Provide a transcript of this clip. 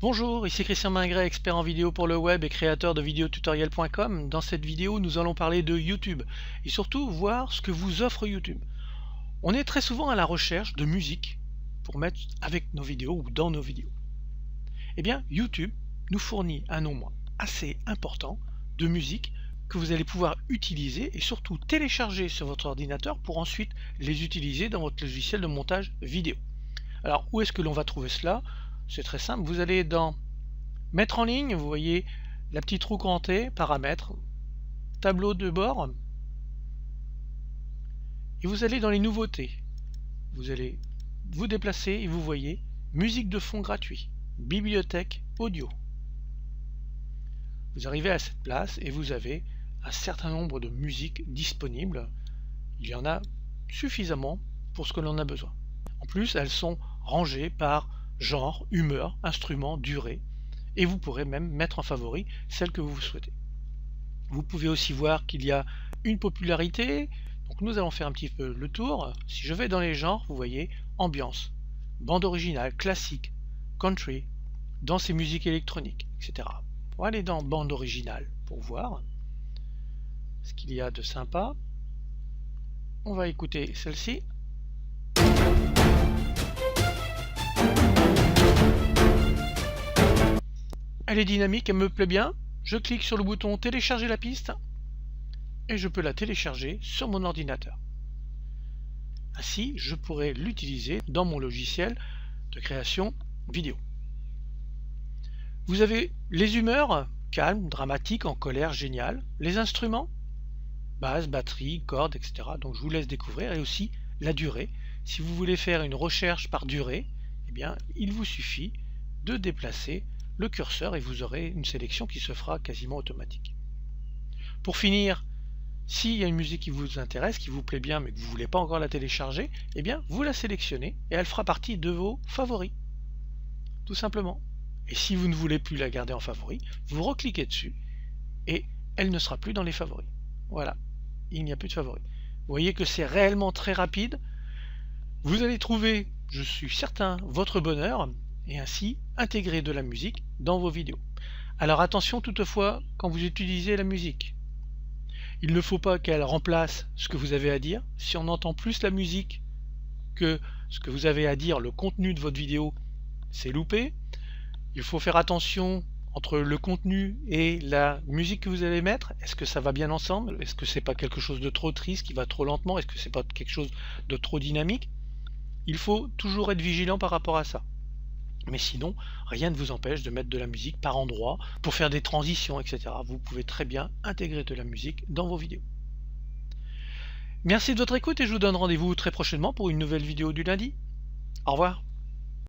Bonjour, ici Christian Mingret, expert en vidéo pour le web et créateur de videotutoriel.com. Dans cette vidéo, nous allons parler de YouTube et surtout voir ce que vous offre YouTube. On est très souvent à la recherche de musique pour mettre avec nos vidéos ou dans nos vidéos. Eh bien, YouTube nous fournit un nombre assez important de musique que vous allez pouvoir utiliser et surtout télécharger sur votre ordinateur pour ensuite les utiliser dans votre logiciel de montage vidéo. Alors, où est-ce que l'on va trouver cela? C'est très simple, vous allez dans Mettre en ligne, vous voyez la petite roue crantée, paramètres, tableau de bord, et vous allez dans les nouveautés. Vous allez vous déplacer et vous voyez musique de fond gratuit, bibliothèque audio. Vous arrivez à cette place et vous avez un certain nombre de musiques disponibles. Il y en a suffisamment pour ce que l'on a besoin. En plus, elles sont rangées par genre, humeur, instrument, durée. Et vous pourrez même mettre en favori celle que vous souhaitez. Vous pouvez aussi voir qu'il y a une popularité, donc nous allons faire un petit peu le tour. Si je vais dans les genres, vous voyez ambiance, bande originale, classique, country, danse et musique électronique, etc. On va aller dans bande originale pour voir ce qu'il y a de sympa. On va écouter celle-ci. Elle est dynamique, elle me plaît bien. Je clique sur le bouton télécharger la piste et je peux la télécharger sur mon ordinateur. Ainsi, je pourrai l'utiliser dans mon logiciel de création vidéo. Vous avez les humeurs, calme, dramatique, en colère, génial. Les instruments, basse, batterie, cordes, etc. Donc je vous laisse découvrir. Et aussi la durée. Si vous voulez faire une recherche par durée, eh bien, il vous suffit de déplacer le curseur et vous aurez une sélection qui se fera quasiment automatique. Pour finir, s'il y a une musique qui vous intéresse, qui vous plaît bien mais que vous ne voulez pas encore la télécharger, eh bien vous la sélectionnez et elle fera partie de vos favoris. Tout simplement. Et si vous ne voulez plus la garder en favori, vous recliquez dessus et elle ne sera plus dans les favoris. Voilà, il n'y a plus de favoris. Vous voyez que c'est réellement très rapide. Vous allez trouver, je suis certain, votre bonheur et ainsi intégrer de la musique dans vos vidéos. Alors attention toutefois quand vous utilisez la musique. Il ne faut pas qu'elle remplace ce que vous avez à dire. Si on entend plus la musique que ce que vous avez à dire, le contenu de votre vidéo, c'est loupé. Il faut faire attention entre le contenu et la musique que vous allez mettre. Est-ce que ça va bien ensemble? Est-ce que c'est pas quelque chose de trop triste qui va trop lentement? Est-ce que c'est pas quelque chose de trop dynamique? Il faut toujours être vigilant par rapport à ça. Mais sinon, rien ne vous empêche de mettre de la musique par endroit pour faire des transitions, etc. Vous pouvez très bien intégrer de la musique dans vos vidéos. Merci de votre écoute et je vous donne rendez-vous très prochainement pour une nouvelle vidéo du lundi. Au revoir.